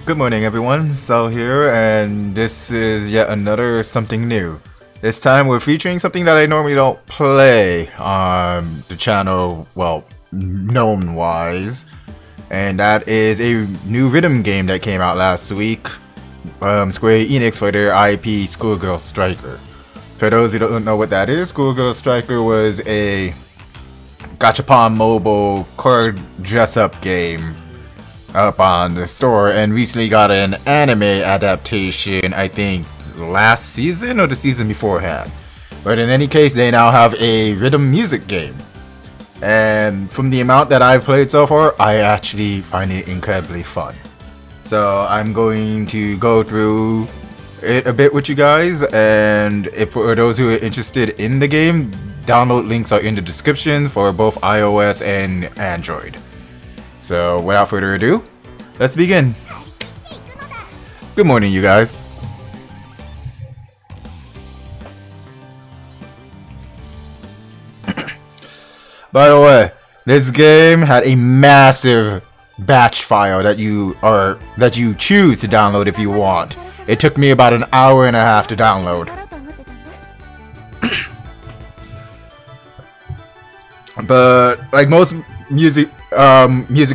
Good morning everyone, Sal here, and this is yet another something new. This time we're featuring something that I normally don't play on the channel, well, known-wise. And that is a new rhythm game that came out last week. Square Enix for their IP Schoolgirl Striker. For those who don't know what that is, Schoolgirl Striker was a Gachapon mobile card dress-up game up on the store, and recently got an anime adaptation, I think last season or the season beforehand. But in any case, they now have a rhythm music game. And from the amount that I've played so far, I actually find it incredibly fun. So I'm going to go through it a bit with you guys, and if for those who are interested in the game, download links are in the description for both iOS and Android. So without further ado, let's begin. Good morning, you guys. By the way, this game had a massive batch file that you choose to download if you want. It took me about an hour and a half to download. But like most music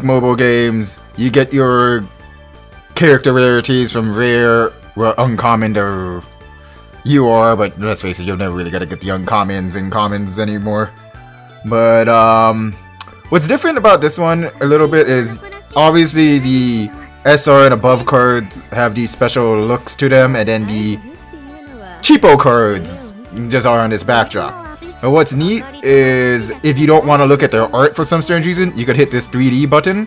mobile games, you get your character rarities from rare, well, uncommon to UR, but let's face it, you're never really gonna get the uncommons and commons anymore. But what's different about this one a little bit is obviously the SR and above cards have these special looks to them, and then the cheapo cards just are on this backdrop. But what's neat is if you don't want to look at their art for some strange reason, you could hit this 3D button,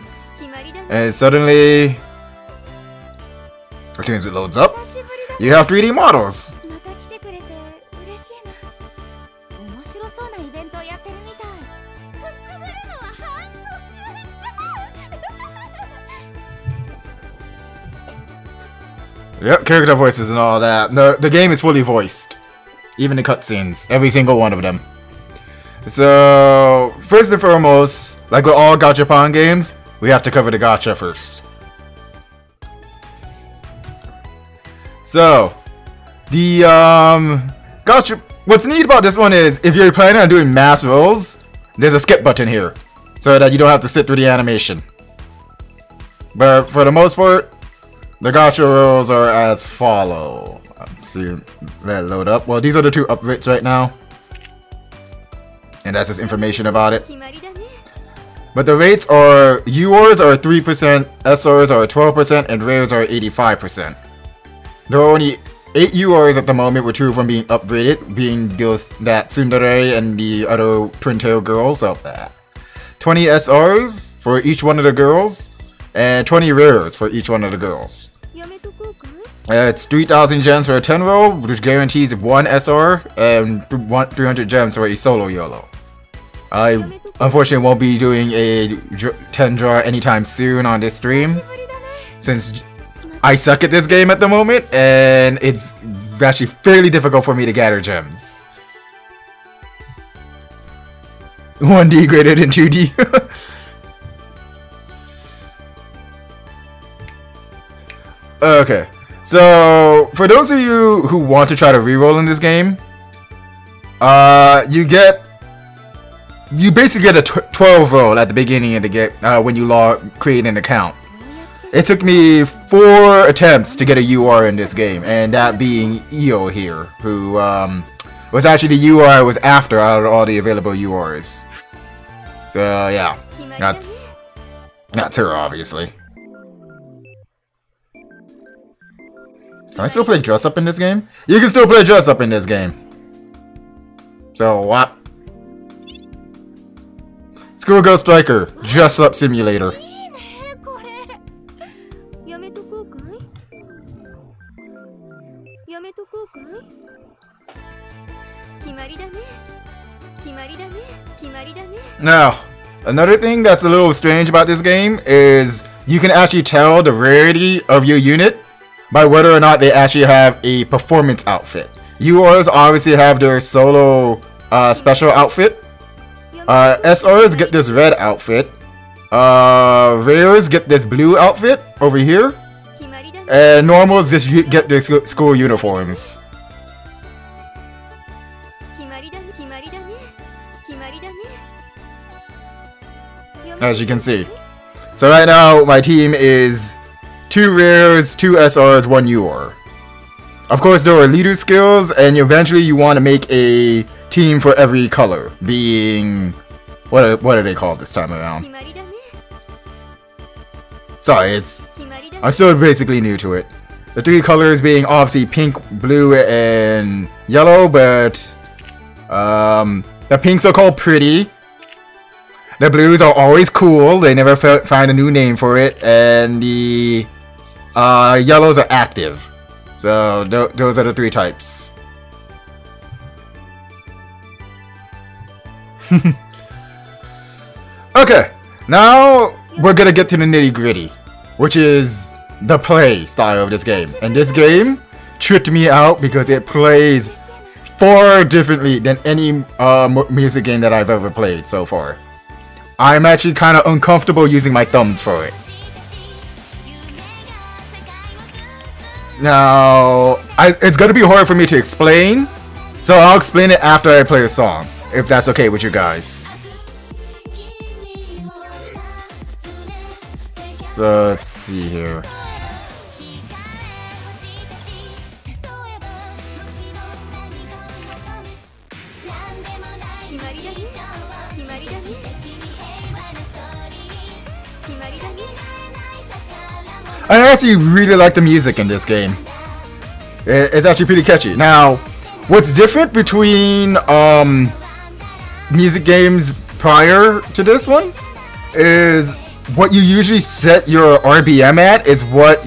and suddenly, as soon as it loads up, you have 3D models. Yep, character voices and all that. The game is fully voiced. Even the cutscenes. Every single one of them. So, first and foremost, like with all Gachapon games, we have to cover the gacha first. So, the gacha. What's neat about this one is if you're planning on doing mass rolls, there's a skip button here, so that you don't have to sit through the animation. But for the most part, the gacha rolls are as follow. Let's see, let it load up. Well, these are the two up rates right now, and that's just information about it. But the rates are URs are 3%, SRs are 12%, and rares are 85%. There are only 8 URs at the moment, with 2 from being upgraded, being those that tsundere and the other twin tail girls out there. 20 SRs for each one of the girls, and 20 rares for each one of the girls. It's 3,000 gems for a 10 roll, which guarantees 1 SR, and 300 gems for a solo YOLO. I unfortunately won't be doing a 10 draw anytime soon on this stream, since I suck at this game at the moment, and it's actually fairly difficult for me to gather gems. 1D greater than 2D. Okay, so for those of you who want to try to reroll in this game, you basically get a 12 roll at the beginning of the game when you create an account. It took me 4 attempts to get a UR in this game, and that being Io here, who was actually the UR I was after out of all the available URs. So yeah, that's her obviously. Can I still play dress up in this game? You can still play dress up in this game. So what? Schoolgirl Striker, dress up simulator. Now, another thing that's a little strange about this game is you can actually tell the rarity of your unit by whether or not they actually have a performance outfit. URs obviously have their solo special outfit. SRs get this red outfit. Rares get this blue outfit over here. And normals just get their school uniforms. As you can see. So right now, my team is 2 rares, 2 SRs, 1 UR. Of course, there are leader skills, and eventually you want to make a team for every color, being... What are they called this time around? Sorry, I'm still basically new to it. The 3 colors being obviously pink, blue, and yellow, but... the pinks are called pretty. The blues are always cool, they never find a new name for it, and the yellows are active. So those are the 3 types. Okay, now we're gonna get to the nitty gritty, which is the play style of this game. And this game tricked me out because it plays far differently than any music game that I've ever played so far. I'm actually kind of uncomfortable using my thumbs for it. Now, it's going to be hard for me to explain, so I'll explain it after I play a song, if that's okay with you guys. So, let's see here. I actually really like the music in this game. It's actually pretty catchy. Now, what's different between music games prior to this one is what you usually set your RBM at is what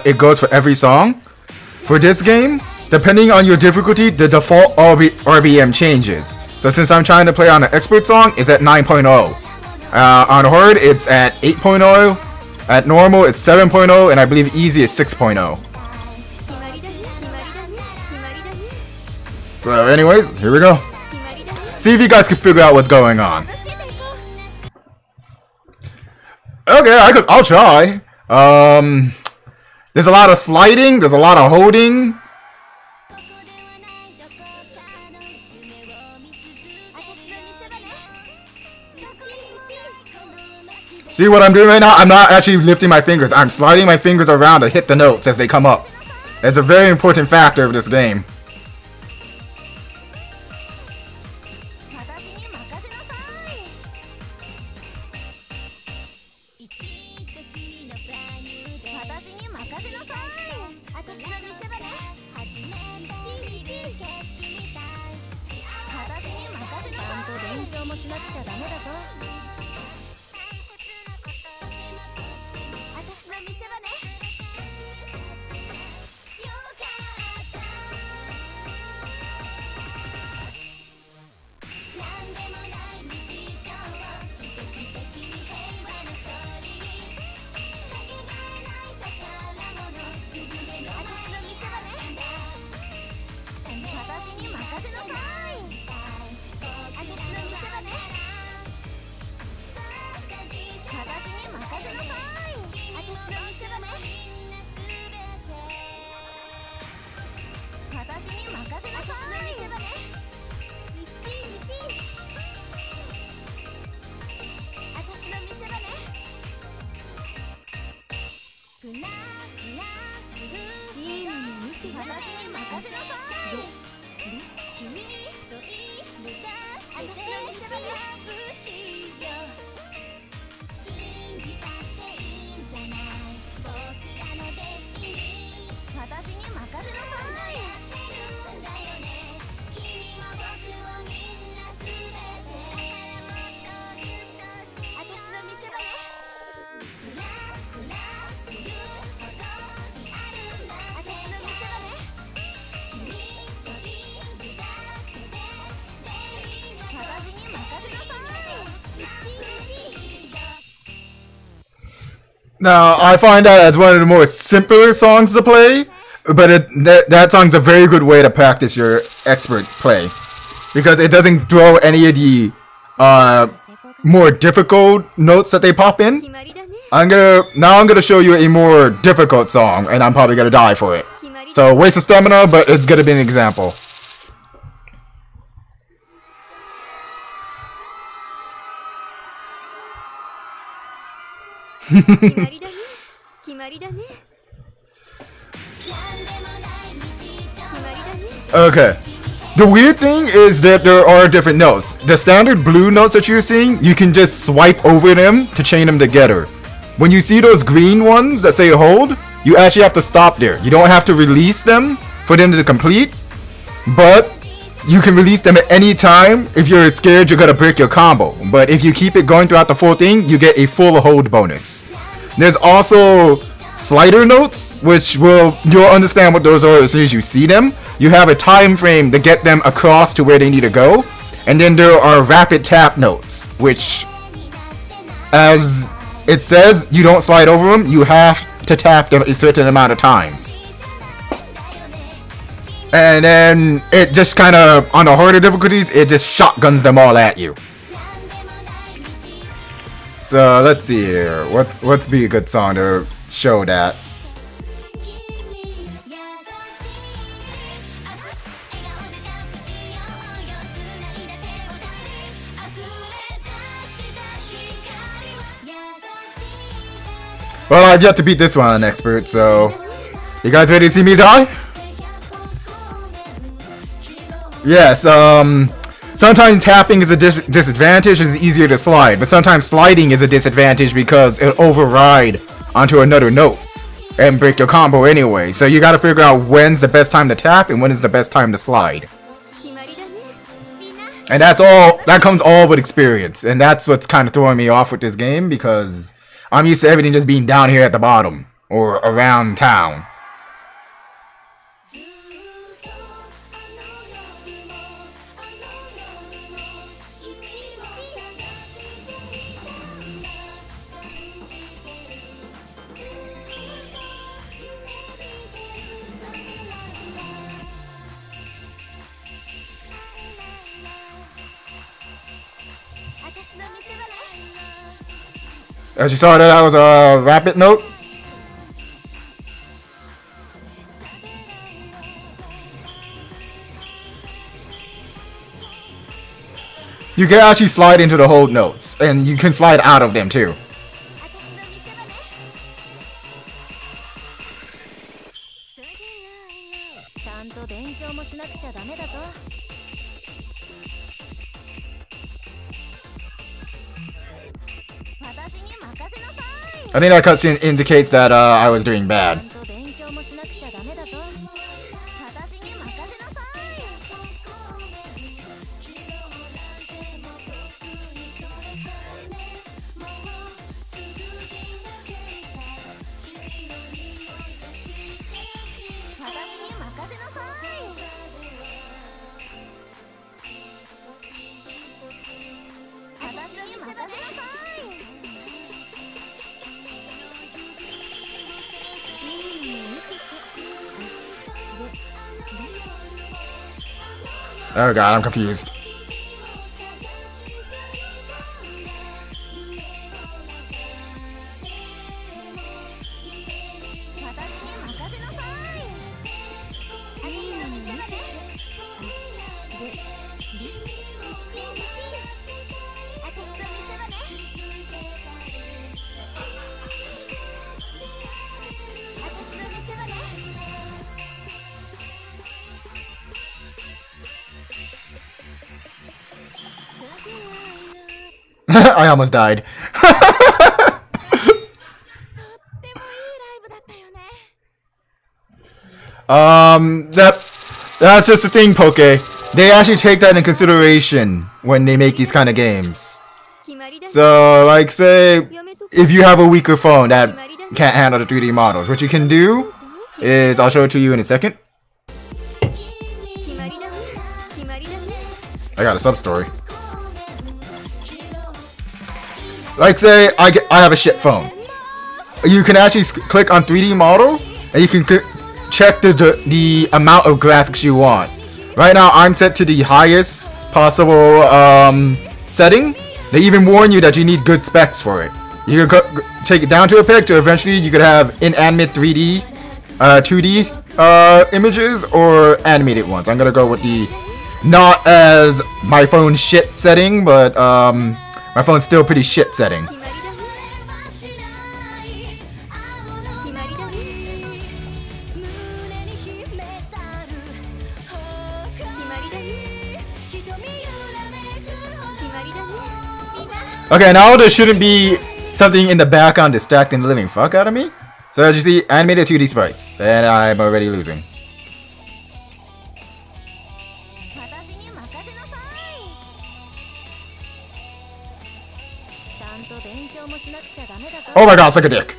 it goes for every song. For this game, depending on your difficulty, the default RBM changes. So since I'm trying to play on an expert song, it's at 9.0. On hard, it's at 8.0. At normal, it's 7.0, and I believe easy is 6.0. So anyways, here we go. See if you guys can figure out what's going on. Okay, I'll try. There's a lot of sliding, there's a lot of holding. See what I'm doing right now? I'm not actually lifting my fingers. I'm sliding my fingers around to hit the notes as they come up. It's a very important factor of this game. Now, I find that as one of the more simpler songs to play, but that song's a very good way to practice your expert play. Because it doesn't throw any of the more difficult notes that they pop in. I'm gonna show you a more difficult song, and I'm probably gonna die for it. So waste of stamina, but it's gonna be an example. Okay. The weird thing is that there are different notes. The standard blue notes that you're seeing, you can just swipe over them to chain them together. When you see those green ones that say hold, you actually have to stop there. You don't have to release them for them to complete, but you can release them at any time. If you're scared you're gonna break your combo, but if you keep it going throughout the full thing, you get a full hold bonus. There's also slider notes, which you'll understand what those are as soon as you see them. You have a time frame to get them across to where they need to go, and then there are rapid tap notes, which, as it says, you don't slide over them. You have to tap them a certain amount of times. And then it just kind of, on the harder difficulties, it just shotguns them all at you. So let's see here. What's be a good song to show that? Well, I've yet to beat this one on expert, so you guys ready to see me die? Yes, sometimes tapping is a disadvantage, it's easier to slide, but sometimes sliding is a disadvantage because it'll override onto another note and break your combo anyway. So you gotta figure out when's the best time to tap and when is the best time to slide. And that comes all with experience, and that's what's kind of throwing me off with this game, because I'm used to everything just being down here at the bottom or around town. As you saw, that was a rapid note. You can actually slide into the hold notes, and you can slide out of them too. I think that cutscene indicates that I was doing bad. Oh god, I'm confused. I almost died. That's just the thing, Poke. They actually take that in consideration when they make these kind of games. So, like, say, if you have a weaker phone that can't handle the 3D models, what you can do is, I'll show it to you in a second. I got a sub-story. Like, say, I have a shit phone. You can actually click on 3D model, and you can check the amount of graphics you want. Right now, I'm set to the highest possible setting. They even warn you that you need good specs for it. You can take it down to a peg to eventually you could have inanimate 3D, 2D images or animated ones. I'm gonna go with the not as my phone shit setting, but my phone's still pretty shit setting. Okay, now there shouldn't be something in the background distracting the living fuck out of me. So as you see, animated 2D sprites, and I'm already losing. Oh my god, suck a dick.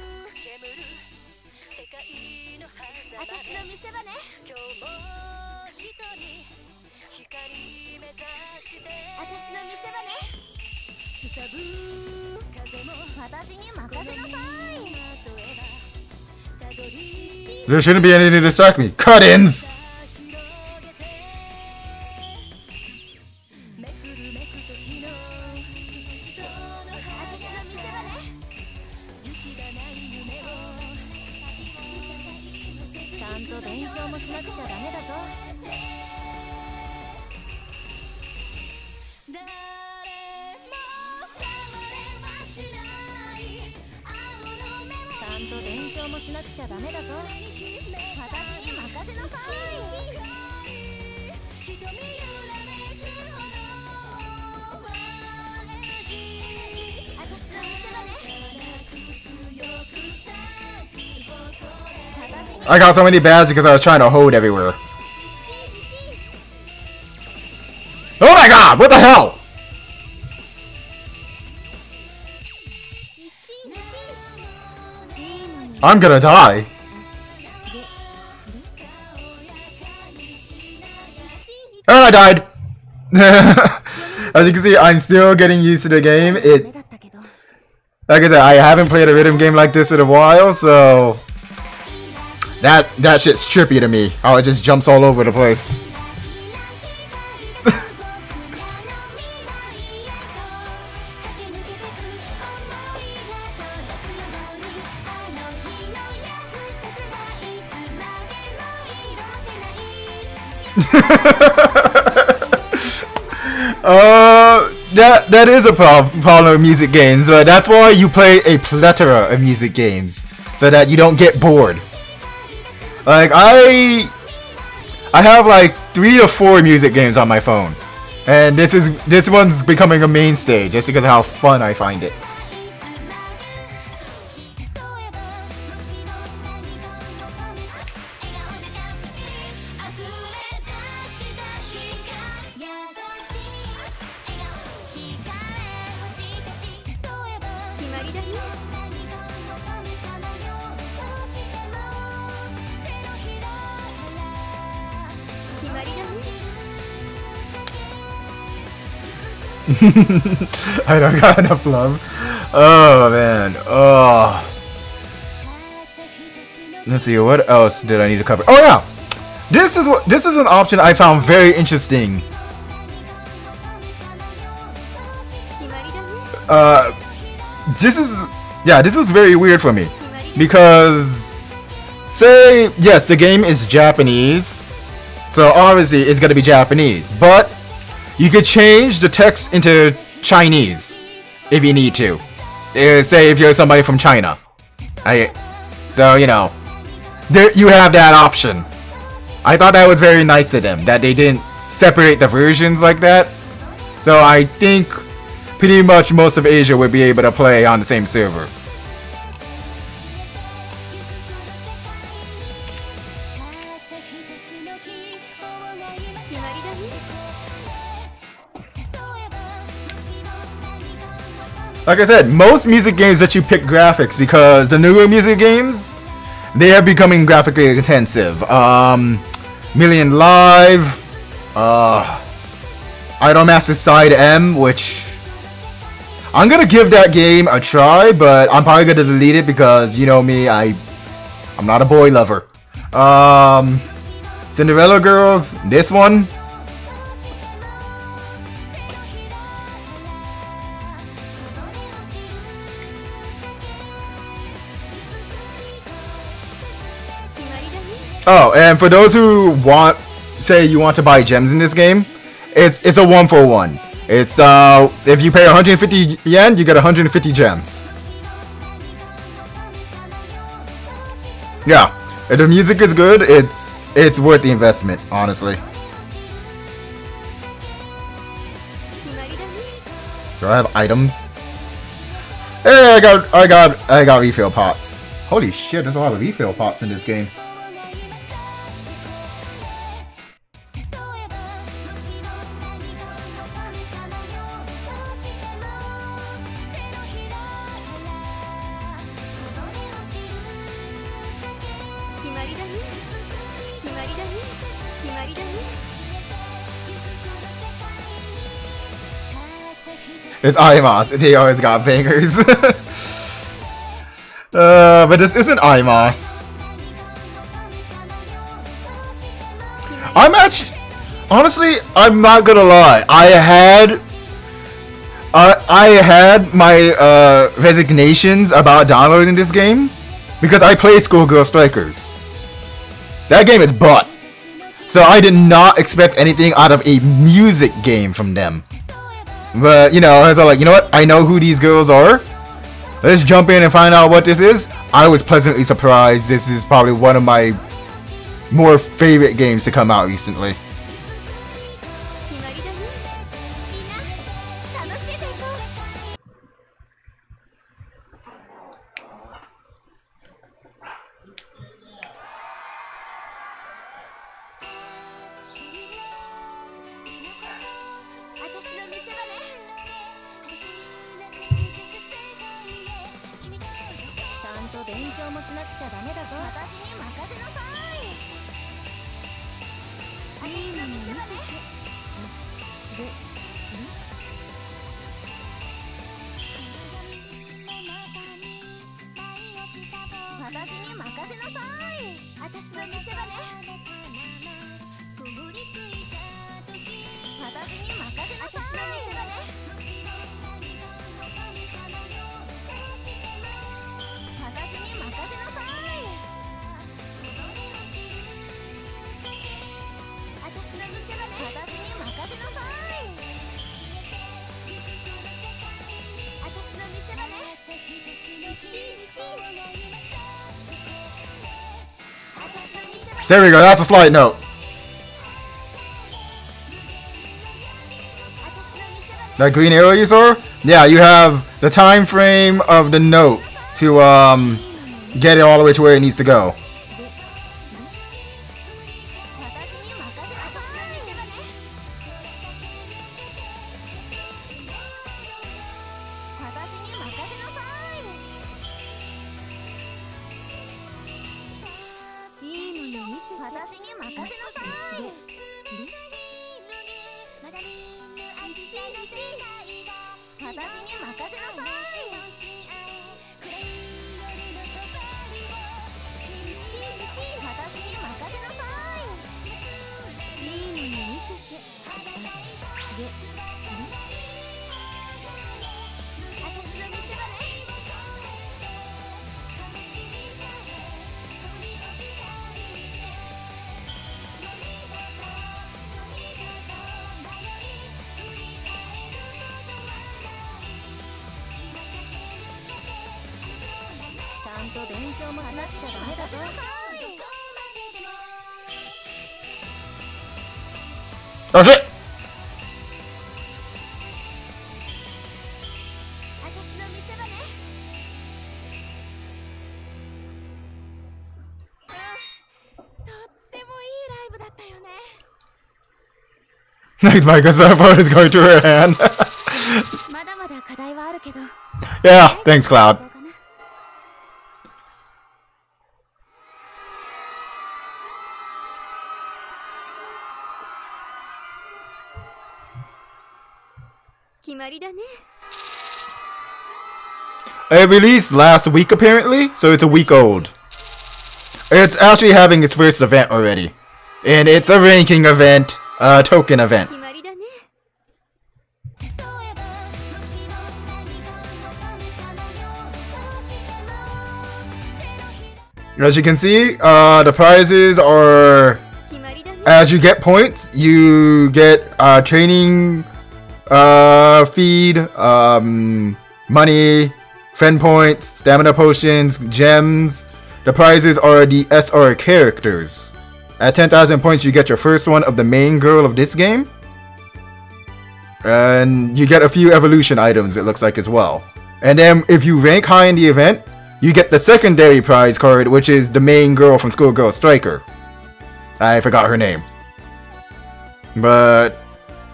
There shouldn't be anything to distract me. Cut-ins! I got so many bads because I was trying to hold everywhere. Oh my god, what the hell? I'm gonna die. Oh, I died. As you can see, I'm still getting used to the game. Like I said, I haven't played a rhythm game like this in a while, so that shit's trippy to me. How it just jumps all over the place. That is a problem with music games, but that's why you play a plethora of music games, so that you don't get bored. Like, I have like 3 to 4 music games on my phone, and this one's becoming a mainstay just because of how fun I find it. I don't got enough love. Oh man. Oh. Let's see, what else did I need to cover? Oh yeah! This is an option I found very interesting. This was very weird for me. Because say yes, the game is Japanese. So obviously it's gonna be Japanese, but you could change the text into Chinese if you need to. Say if you're somebody from China. So you know, you have that option. I thought that was very nice of them that they didn't separate the versions like that. So I think pretty much most of Asia would be able to play on the same server. Like I said, most music games that you pick graphics because the newer music games, they are becoming graphically intensive. Million Live, Idolmaster Side M, which I'm gonna give that game a try, but I'm probably gonna delete it because you know me, I'm not a boy lover. Cinderella Girls, this one. Oh, and for those who say you want to buy gems in this game, it's a 1-for-1. It's if you pay 150 yen, you get 150 gems. Yeah, if the music is good, it's worth the investment, honestly. Do I have items? Hey, I got refill pots. Holy shit, there's a lot of refill pots in this game. It's IMOS. They always got bangers. But this isn't IMOS. Honestly, I'm not gonna lie. I had my resignations about downloading this game because I play Schoolgirl Strikers. That game is butt. So I did not expect anything out of a music game from them. But, you know, I was like, you know what? I know who these girls are. Let's jump in and find out what this is. I was pleasantly surprised. This is probably one of my more favorite games to come out recently. There we go, that's a slight note. That green arrow you saw? Yeah, you have the time frame of the note to get it all the way to where it needs to go. Oh shit! Next Microsoft is going to her hand. Yeah, thanks, Cloud. It released last week apparently, so it's a week old. It's actually having its first event already. And it's a ranking event, token event. As you can see, the prizes are, as you get points, you get training feed, money, friend points, stamina potions, gems. The prizes are the SR characters. At 10,000 points, you get your first one of the main girl of this game. And you get a few evolution items, it looks like, as well. And then if you rank high in the event, you get the secondary prize card, which is the main girl from Schoolgirl Striker. I forgot her name. But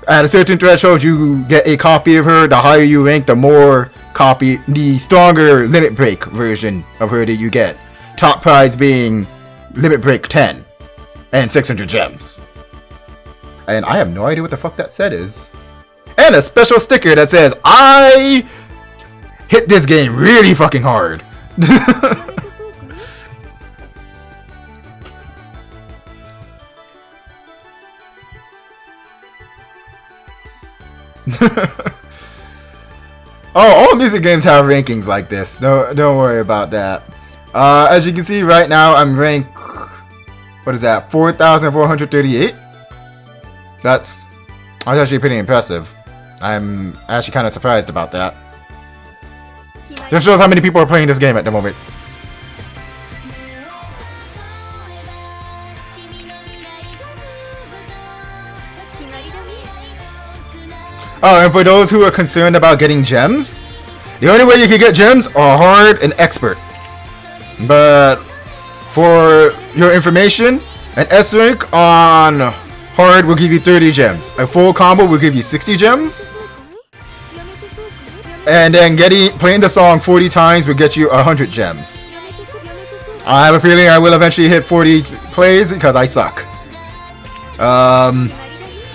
at a certain threshold, you get a copy of her. The higher you rank, the stronger limit break version of her that you get. Top prize being limit break 10 and 600 gems. And I have no idea what the fuck that set is. And a special sticker that says, I hit this game really fucking hard. Oh, all music games have rankings like this. Don't worry about that. As you can see right now, I'm ranked, what is that, 4,438? That's actually pretty impressive. I'm actually kind of surprised about that. Just shows how many people are playing this game at the moment. Oh, and for those who are concerned about getting gems, the only way you can get gems are hard and expert. But for your information, an S rank on hard will give you 30 gems. A full combo will give you 60 gems. And then playing the song 40 times will get you 100 gems. I have a feeling I will eventually hit 40 plays because I suck.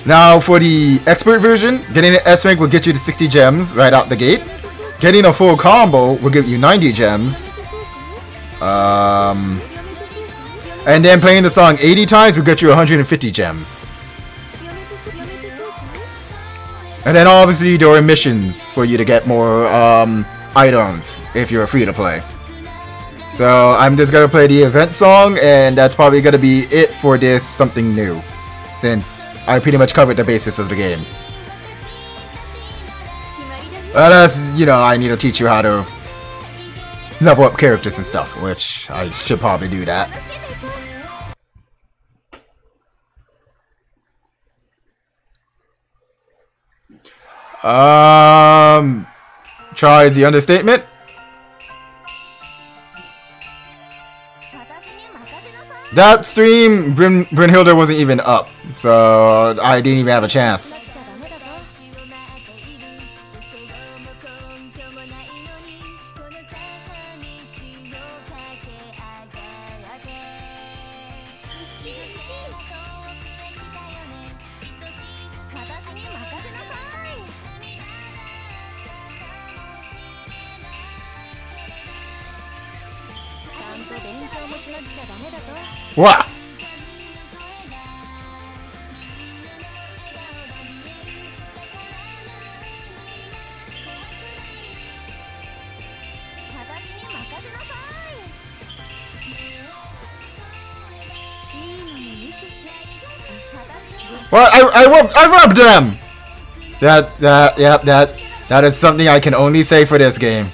Now for the expert version, getting an S rank will get you to 60 gems right out the gate. Getting a full combo will give you 90 gems. And then playing the song 80 times will get you 150 gems. And then obviously there are missions for you to get more items if you're free to play. So I'm just gonna play the event song, and that's probably gonna be it for this something new, since I pretty much covered the basics of the game. Unless, you know, I need to teach you how to level up characters and stuff, which I should probably do that. Try is the understatement. That stream, Brynhilde wasn't even up, so I didn't even have a chance. What? Well, I rubbed them. That is something I can only say for this game.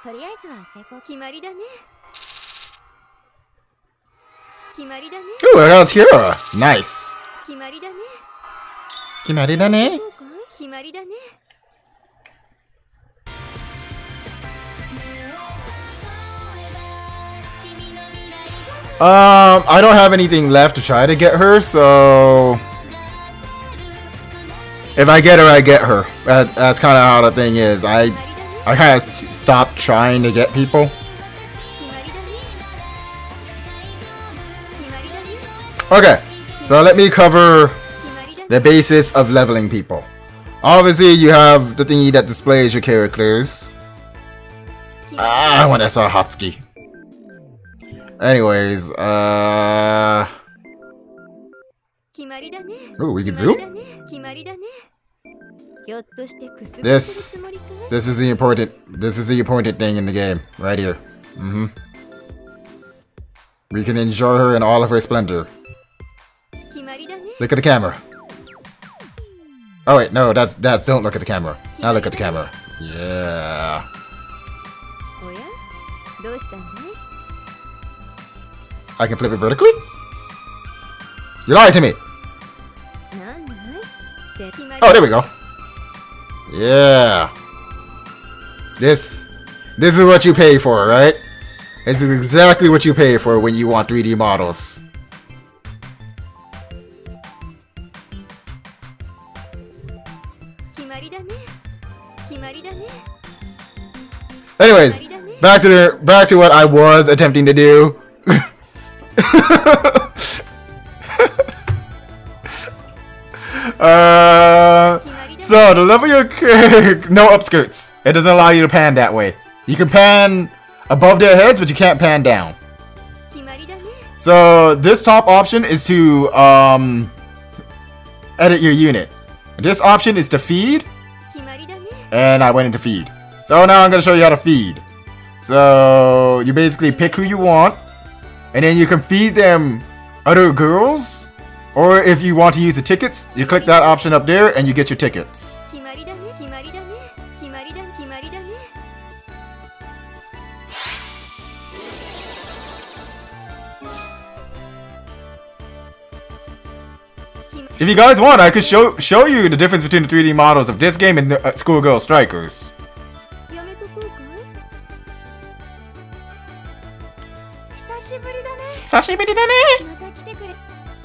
Ooh, I got Tira. Nice. Kimari da ne? I don't have anything left to try to get her, so if I get her, I get her. That's kind of how the thing is. I kind of stopped trying to get people. Okay, so let me cover the basis of leveling people. Obviously, you have the thingy that displays your characters. I want to saw Hatsuki. Anyways, ooh, we can zoom? This is the important thing in the game, right here. We can enjoy her in all of her splendor. Look at the camera. Oh wait, no, that's don't look at the camera. Now look at the camera. Yeah. I can flip it vertically? You lied to me! Oh, there we go. Yeah. This is what you pay for, right? This is exactly what you pay for when you want 3D models. Anyways, back to what I was attempting to do. So to level your character, no upskirts. It doesn't allow you to pan that way. You can pan above their heads, but you can't pan down. So this top option is to edit your unit. This option is to feed, and I went into feed. So now I'm going to show you how to feed. So you basically pick who you want, and then you can feed them other girls, or if you want to use the tickets, you click that option up there and you get your tickets. If you guys want, I could show you the difference between the 3D models of this game and the Schoolgirl Strikers.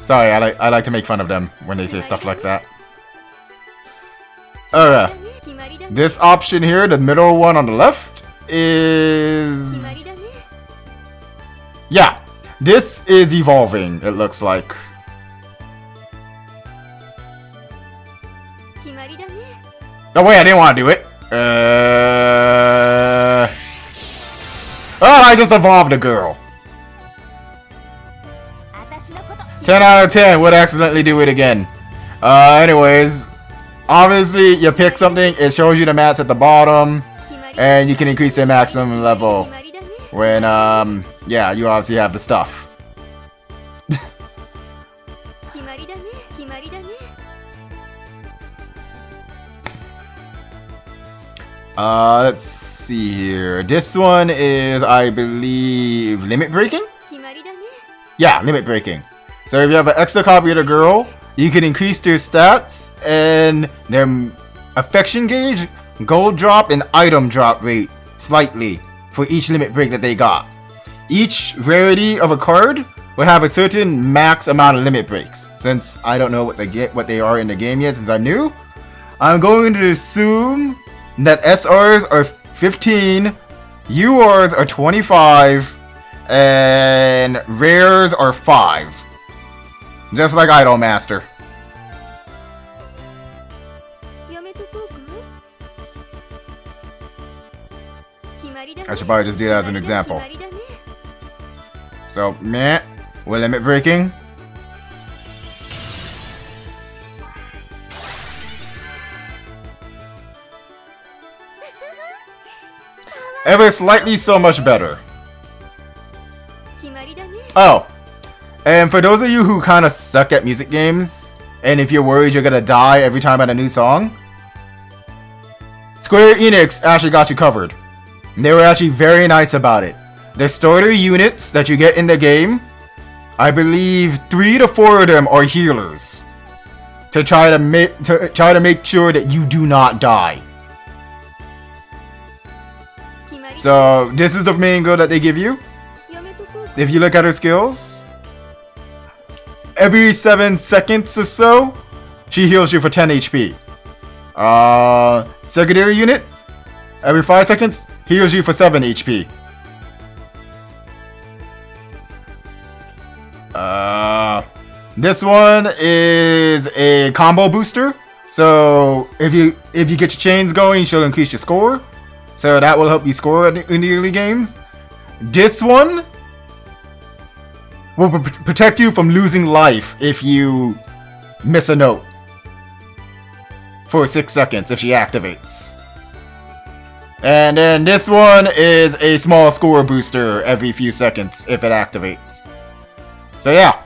Sorry, I like to make fun of them when they say stuff like that. Alright. This option here, the middle one on the left, is... yeah. This is evolving, it looks like. Oh wait, I didn't want to do it. Oh, I just evolved a girl. 10 out of 10 would accidentally do it again. Anyways, obviously you pick something, it shows you the mats at the bottom, and you can increase their maximum level when, yeah, you obviously have the stuff. Let's see here. This one is, I believe, limit breaking? Yeah, limit breaking. So if you have an extra copy of the girl, you can increase their stats and their affection gauge, gold drop, and item drop rate slightly for each limit break that they got. Each rarity of a card will have a certain max amount of limit breaks. Since I don't know what they are in the game yet, since I'm new, I'm going to assume that SRs are 15, URs are 25, and rares are 5. Just like Idol Master. I should probably just do that as an example. So, meh, with limit breaking. Ever slightly so much better. Oh, and for those of you who kind of suck at music games, and if you're worried you're gonna die every time at a new song, Square Enix actually got you covered. They were actually very nice about it. The starter units that you get in the game, I believe 3 to 4 of them are healers. To try to make sure that you do not die. So this is the main goal that they give you. If you look at her skills, every 7 seconds or so, she heals you for 10 HP. Secondary unit, every 5 seconds, heals you for 7 HP. This one is a combo booster. So if you get your chains going, she'll increase your score. So that will help you score in the early games. This one will protect you from losing life if you miss a note for 6 seconds if she activates. And then this one is a small score booster every few seconds if it activates. So yeah,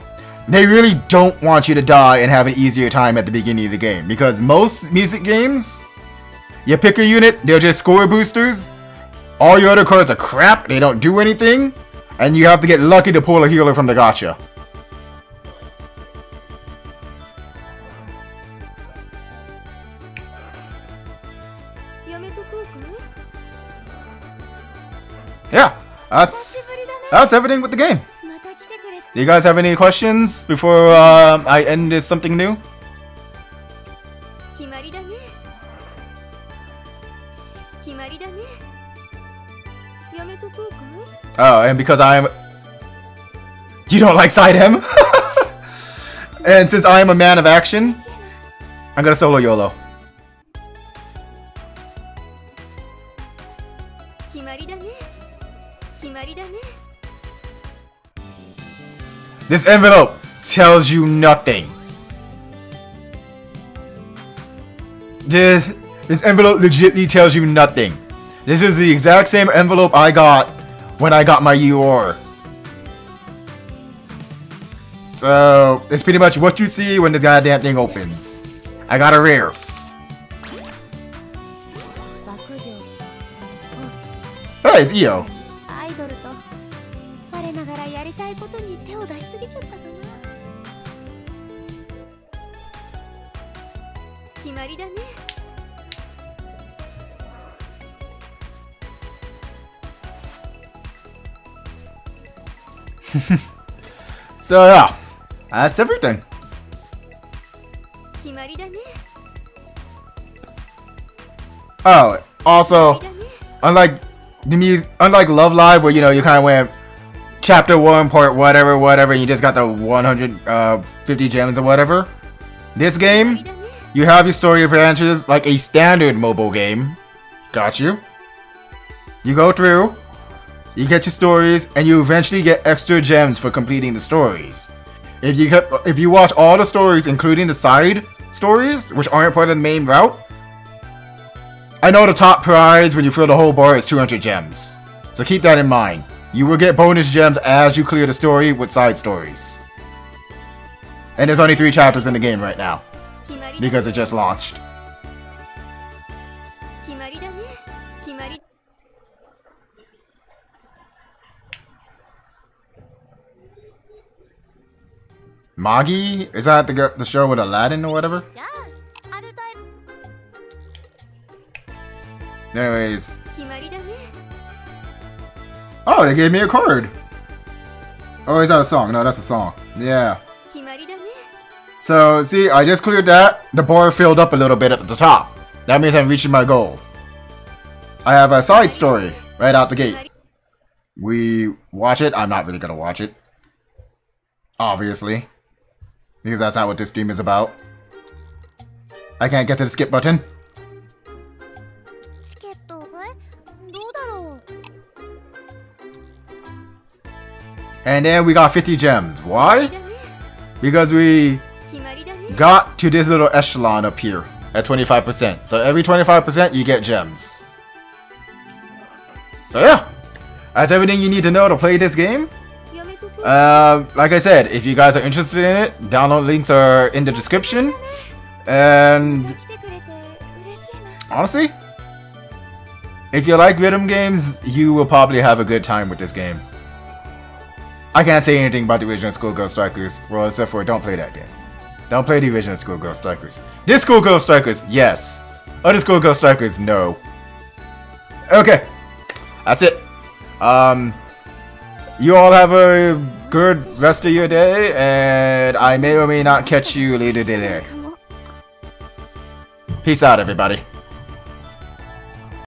they really don't want you to die and have an easier time at the beginning of the game, because most music games, you pick a unit, they're just score boosters. All your other cards are crap, they don't do anything, and you have to get lucky to pull a healer from the gacha. Yeah, that's everything with the game. Do you guys have any questions before I end this something new? Oh, and because you don't like side M? And since I am a man of action, I'm gonna solo YOLO. This envelope tells you nothing. This envelope legitimately tells you nothing. This is the exact same envelope I got when I got my UR. So it's pretty much what you see when the goddamn thing opens. I got a rare. Hey, it's EO. So yeah, that's everything. Oh, also, unlike Love Live, where you kind of went chapter 1, part whatever, and you just got the 150 gems or whatever. This game, you have your story branches like a standard mobile game. Got you. You go through, you get your stories, and you eventually get extra gems for completing the stories. If you watch all the stories, including the side stories, which aren't part of the main route, I know the top prize when you fill the whole bar is 200 gems. So keep that in mind. You will get bonus gems as you clear the story with side stories. And there's only 3 chapters in the game right now, because it just launched. Magi? Is that the show with Aladdin or whatever? Anyways. Oh, they gave me a card! Oh, is that a song? No, that's a song. Yeah. So, see, I just cleared that. The bar filled up a little bit at the top. That means I'm reaching my goal. I have a side story right out the gate. We watch it. I'm not really gonna watch it. Obviously. Because that's not what this stream is about. I can't get to the skip button. And then we got 50 gems. Why? Because we got to this little echelon up here at 25%. So every 25% you get gems. So yeah, that's everything you need to know to play this game. Like I said, if you guys are interested in it, download links are in the description. And honestly, If you like rhythm games, you will probably have a good time with this game. I can't say anything about the original Schoolgirl Strikers, well, except for don't play that game. Don't play the original Schoolgirl Strikers. This Schoolgirl Strikers, yes. Other Schoolgirl Strikers, no. Okay, that's it. You all have a good rest of your day, and I may or may not catch you later today. Peace out, everybody.